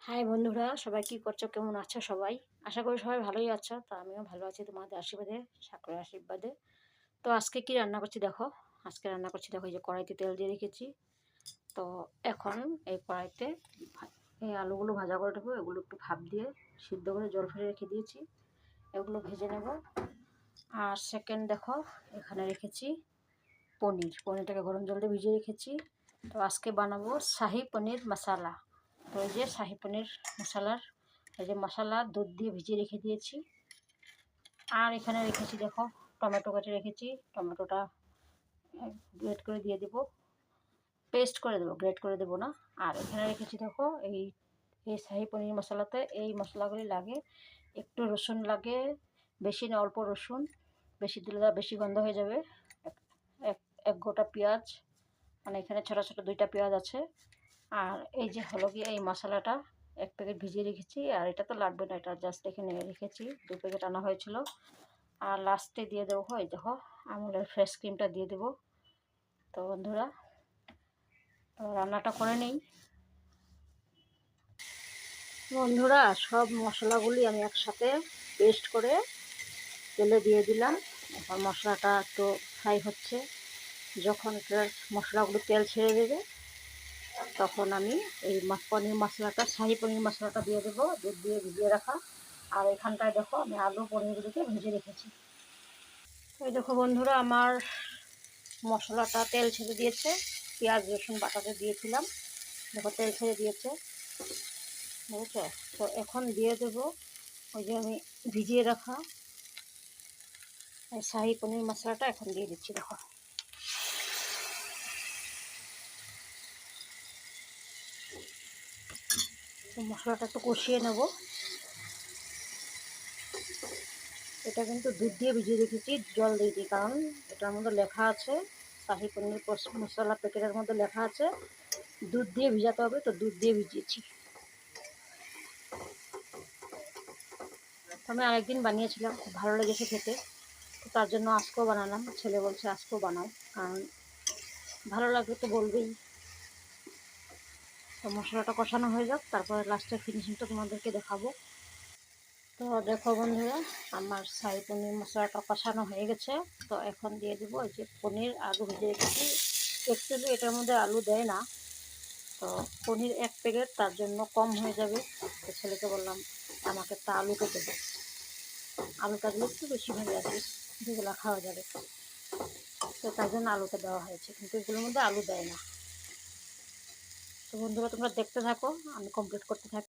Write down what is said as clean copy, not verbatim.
High বন্ধুরা, সবাই কি করছো, কেমন আছো সবাই? আশা করি সবাই ভালোই আছো। তো আমিও ভালো আছি তোমাদের আশীর্বাদে, ঠাকুরের আশীর্বাদে। তো আজকে কি রান্না করছি দেখো। আজকে রান্না করছি দেখো, এই যে কড়াইতে তেল দিয়ে রেখেছি। তো এখন এই কড়াইতে এই আলুগুলো ভাজা করে দেবো। এগুলো একটু ভাপ দিয়ে সিদ্ধ করে জল ফেলে রেখে দিয়েছি, এগুলো ভেজে নেব। আর সেকেন্ড দেখো, এখানে রেখেছি পনিরটাকে গরম জল দিয়ে ভিজিয়ে রেখেছি। তো আজকে বানাবো শাহি পনির মশালা। তো এই যে শাহি পনির মশলার এই যে মশলা দুধ দিয়ে ভিজিয়ে রেখে দিয়েছি। আর এখানে রেখেছি দেখো, টমেটো কেটে রেখেছি। টমেটোটা গ্রেট করে দিয়ে দেবো, পেস্ট করে দেবো, গ্রেট করে দেবো না। আর এখানে রেখেছি দেখো, এই শাহি পনির মশলাতে এই মশলাগুলি লাগে। একটু রসুন লাগে, বেশি না, অল্প রসুন। বেশি দিলে বেশি গন্ধ হয়ে যাবে। এক এক গোটা পেঁয়াজ, মানে এখানে ছোটো ছোটো দুইটা পেঁয়াজ আছে। আর এই যে হলো গিয়ে এই মশলাটা এক প্যাকেট ভিজিয়ে রেখেছি। আর এটা তো লাগবে না, এটা জাস্ট এখানে রেখেছি, 2 প্যাকেট আনা হয়েছিল। আর লাস্টে দিয়ে দেবো এই দেখো, আমুলের ফ্রেশ ক্রিমটা দিয়ে দেবো। তো বন্ধুরা, তো রান্নাটা করে নেই। বন্ধুরা, সব মশলাগুলি আমি একসাথে পেস্ট করে তেলে দিয়ে দিলাম। এখন মশলাটা একটু ফ্রাই হচ্ছে। যখন মশলাগুলো তেল ছেড়ে দেবে, তখন আমি এই পনির মশলাটা, শাহি পনির মশলাটা দিয়ে দেবো, দুধ দিয়ে ভিজিয়ে রাখা। আর এখানটায় দেখো, আমি আলু পনিরগুলোকে ভেজে রেখেছি। এই দেখো বন্ধুরা, আমার মশলাটা তেল ছেড়ে দিয়েছে। পেঁয়াজ রসুন বাটাতে দিয়েছিলাম, দেখো তেল ছেড়ে দিয়েছে, বুঝেছো? তো এখন দিয়ে দেবো ওই যে আমি ভিজিয়ে রাখা এই শাহি পনির মশলাটা এখন দিয়ে দিচ্ছি দেখো। মশলাটা একটু কষিয়ে নেব। এটা কিন্তু দুধ দিয়ে ভিজিয়ে রেখেছি, জল দিয়ে দিই, কারণ এটার মধ্যে লেখা আছে, শাহি পনির মশলা প্যাকেটের মধ্যে লেখা আছে দুধ দিয়ে ভিজাতে হবে। তো দুধ দিয়ে ভিজিয়েছি। আমি আরেকদিন বানিয়েছিলাম, খুব ভালো লেগেছে খেতে। তো তার জন্য আজকেও বানালাম। ছেলে বলছে আজকেও বানাও, কারণ ভালো লাগবে তো বলবেই। তো মশলাটা কষানো হয়ে যাক, তারপরে লাস্টের ফিনিশিংটা তোমাদেরকে দেখাবো। তো দেখো বন্ধুরা, আমার শাহি পনির মশলাটা কষানো হয়ে গেছে। তো এখন দিয়ে দেবো এই যে পনির, আলু ভেজে রেখেছি। অ্যাকচুয়ালি এটার মধ্যে আলু দেয় না, তো পনির 1 প্যাকেট, তার জন্য কম হয়ে যাবে। তো ছেলেকে বললাম আমাকে একটা আলু কেটে দেয়, আলুটা দিলে একটু বেশি ভালো লাগবে, যেগুলো খাওয়া যাবে। তো তার জন্য আলুটা দেওয়া হয়েছে, কিন্তু এগুলোর মধ্যে আলু দেয় না। তো বন্ধুরা, তোমরা দেখতে থাকো, আমি কমপ্লিট করতে থাকি।